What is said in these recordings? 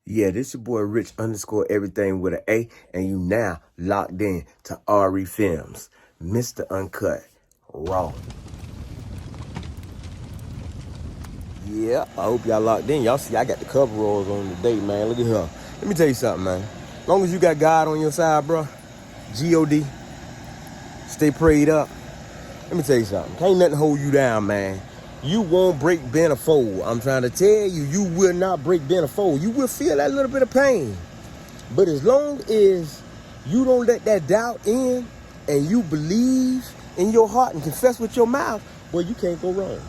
Yeah, this your boy Rich underscore everything with an A, and you now locked in to RE Films, Mr. Uncut, Raw. Yeah, I hope y'all locked in. Y'all see I got the cover rolls on today, man. Look at her. Let me tell you something, man. As long as you got God on your side, bro, G-O-D, stay prayed up. Let me tell you something. Can't nothing hold you down, man. You won't break bend or fold. I'm trying to tell you, you will not break bend or fold. You will feel that little bit of pain. But as long as you don't let that doubt in and you believe in your heart and confess with your mouth, well, you can't go wrong.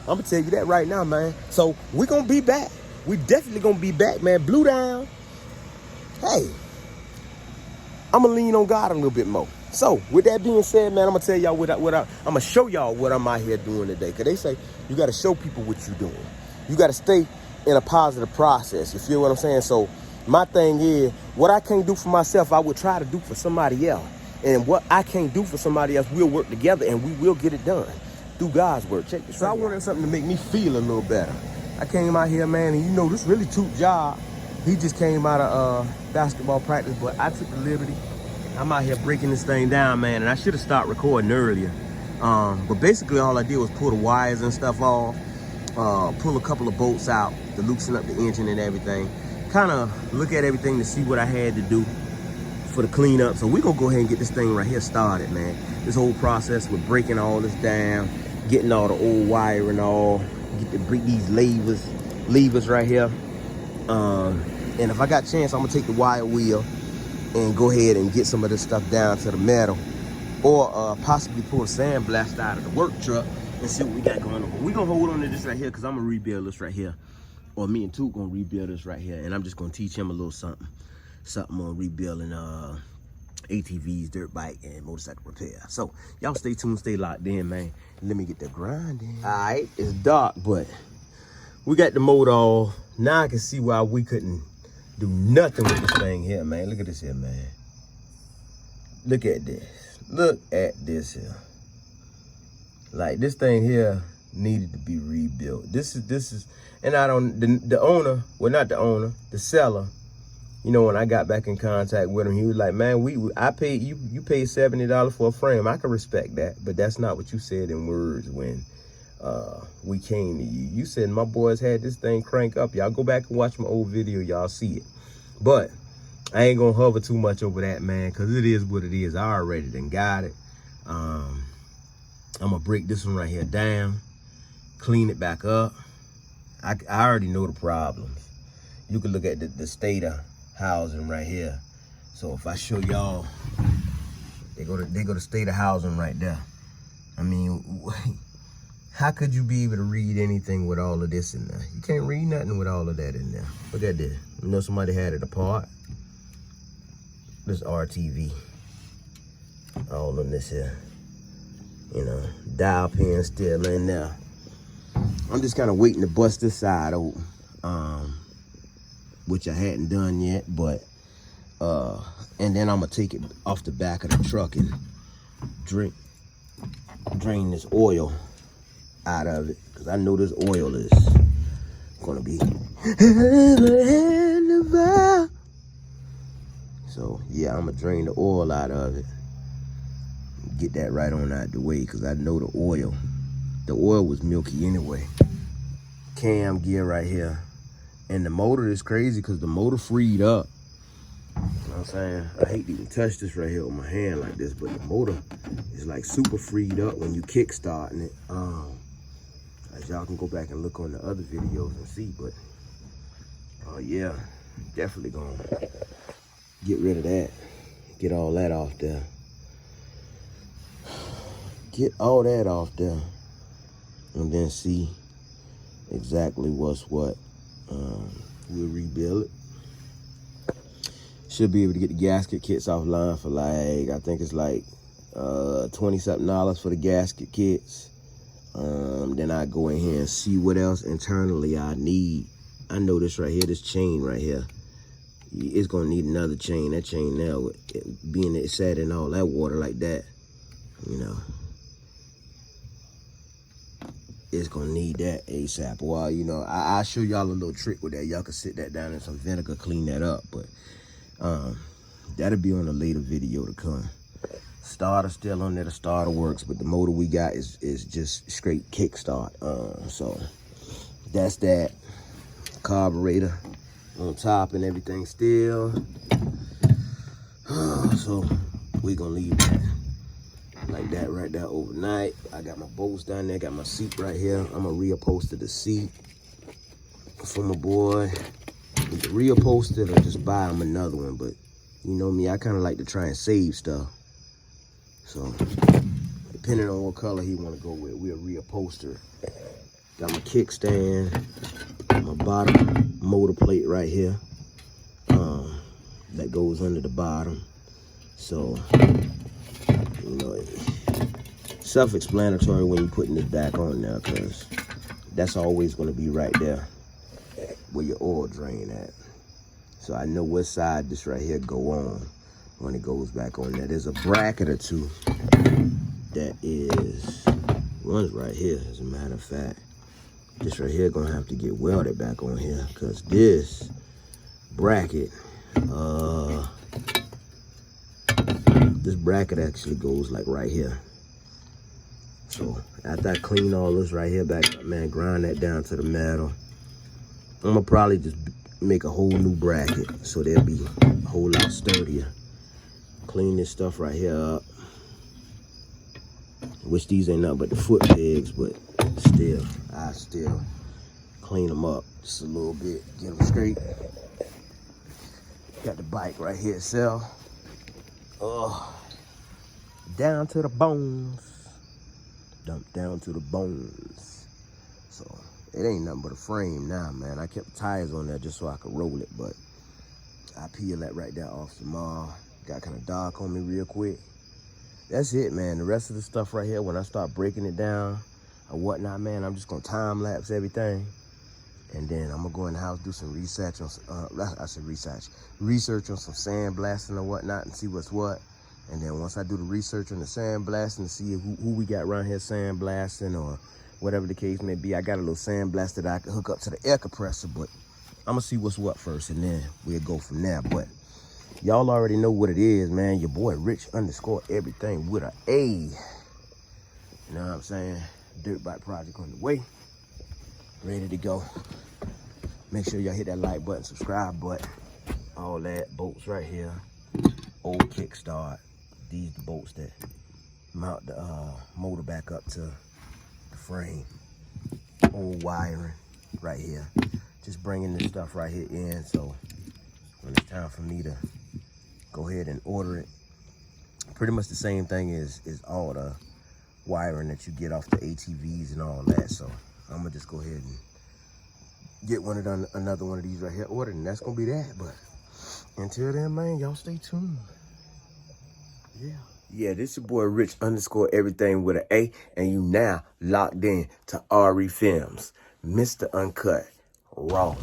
I'm going to tell you that right now, man. So we're going to be back. We definitely going to be back, man. Blue down. Hey, I'm going to lean on God a little bit more. So with that being said, man, I'm going to tell y'all I'm going to show y'all what I'm out here doing today. Because they say you got to show people what you're doing. You got to stay in a positive process. You feel what I'm saying? So my thing is, what I can't do for myself, I would try to do for somebody else. And what I can't do for somebody else, we'll work together and we will get it done through God's word. Check this out. So I wanted something to make me feel a little better. I came out here, man, and you know, this really Toot job. He just came out of basketball practice, but I took the liberty. I'm out here breaking this thing down, man, and I should have stopped recording earlier. But basically all I did was pull the wires and stuff off, pull a couple of bolts out to loosen up the engine and everything. Kind of look at everything to see what I had to do for the cleanup. So we're gonna go ahead and get this thing right here started, man. This whole process with breaking all this down, getting all the old wire and all, get to break these levers right here. And if I got a chance, I'm gonna take the wire wheel and go ahead and get some of this stuff down to the metal, or possibly pull a sandblast out of the work truck and see what we got going on. But we're gonna hold on to this right here because I'm gonna rebuild this right here. Or me and Toot gonna rebuild this right here, and I'm just gonna teach him a little something on rebuilding ATVs, dirt bike, and motorcycle repair. So y'all stay tuned, stay locked in, man. Let me get the grinding. All right, it's dark, but we got the motor off. Now I can see why we couldn't do nothing with this thing here, man. Look at this here, man. Look at this. Look at this here. Like, this thing here needed to be rebuilt. This is, and I don't, the owner, well, not the owner, the seller, you know, when I got back in contact with him, he was like, man, I paid you paid $70 for a frame. I can respect that, but that's not what you said in words when we came to you. You said my boys had this thing crank up. Y'all go back and watch my old video, y'all see it. But I ain't gonna hover too much over that, man, because it is what it is. I already done got it. I'm gonna break this one right here down, clean it back up. I already know the problems. You can look at the stator housing right here. So if I show y'all, they go to stator housing right there. I mean, how could you be able to read anything with all of this in there? You can't read nothing with all of that in there. Look at this. You know somebody had it apart. This RTV. All in this here. You know, dial pin still in there. I'm just kind of waiting to bust this side open, which I hadn't done yet, but, and then I'm gonna take it off the back of the truck and drain this oil out of it, because I know this oil is gonna be, so yeah, I'm gonna drain the oil out of it, get that right on out the way, because I know the oil was milky anyway. Cam gear right here. And the motor is crazy because the motor freed up. You know what I'm saying? I hate to even touch this right here with my hand like this, but the motor is like super freed up when you kick starting it. As y'all can go back and look on the other videos and see, but yeah, definitely gonna get rid of that. Get all that off there. Get all that off there. And then see exactly what's what. We'll rebuild it. Should be able to get the gasket kits offline for like, I think it's like $20-something for the gasket kits. Then I go in here and see what else internally I need. I know this right here, this chain right here, it's gonna need another chain. That chain now, being it sat in all that water like that, you know. it's gonna need that ASAP. Well, you know, I'll show y'all a little trick with that. Y'all can sit that down in some vinegar, clean that up. But that'll be on a later video to come. Starter still on there, the starter works, but the motor we got is just straight kickstart. So that's that. Carburetor on top and everything still. So we gonna leave that like that right there overnight. I got my bolts down there, got my seat right here. I'm gonna reupholster the seat for my boy. Either reupholster it or just buy him another one, but you know me, I kind of like to try and save stuff. So depending on what color he want to go with, we'll reupholster. Got my kickstand, my bottom motor plate right here. That goes under the bottom. So, you know, self-explanatory when you're putting this back on there, because that's always going to be right there where your oil drain at. So I know what side this right here go on when it goes back on there. There's a bracket or two that is, one's right here, as a matter of fact. This right here gonna have to get welded back on here, because this bracket, this bracket actually goes like right here. So after I clean all this right here back up, man, grind that down to the metal, I'm gonna probably just make a whole new bracket so they'll be a whole lot sturdier. Clean this stuff right here up. Which these ain't nothing but the foot pegs, but still, I still clean them up just a little bit, get them straight. Got the bike right here itself. Down to the bones. Dump down to the bones. So it ain't nothing but a frame now, man. I kept tires on there just so I could roll it, but I peel that right there off tomorrow. Got kind of dark on me real quick. That's it, man. The rest of the stuff right here, when I start breaking it down or whatnot, man, I'm just gonna time lapse everything. And then I'm gonna go in the house, do some research on, research on some sandblasting or whatnot and see what's what. And then once I do the research on the sandblasting and see who we got around here sandblasting or whatever the case may be, I got a little sandblast that I can hook up to the air compressor, but I'm gonna see what's what first and then we'll go from there. But y'all already know what it is, man. Your boy Rich_everything with an A. You know what I'm saying? Dirt bike project on the way. Ready to go. Make sure y'all hit that like button, subscribe button, all that. Bolts right here. Old kickstart. These the bolts that mount the motor back up to the frame. Old wiring right here. Just bringing this stuff right here in, so when it's time for me to go ahead and order it, pretty much the same thing is all the wiring that you get off the ATVs and all that. So I'm gonna just go ahead and get another one of these right here ordered, and that's gonna be that. But until then, man, y'all stay tuned. Yeah, this your boy Rich_everything with an A, and you now locked in to RE Films, Mr. Uncut Raw.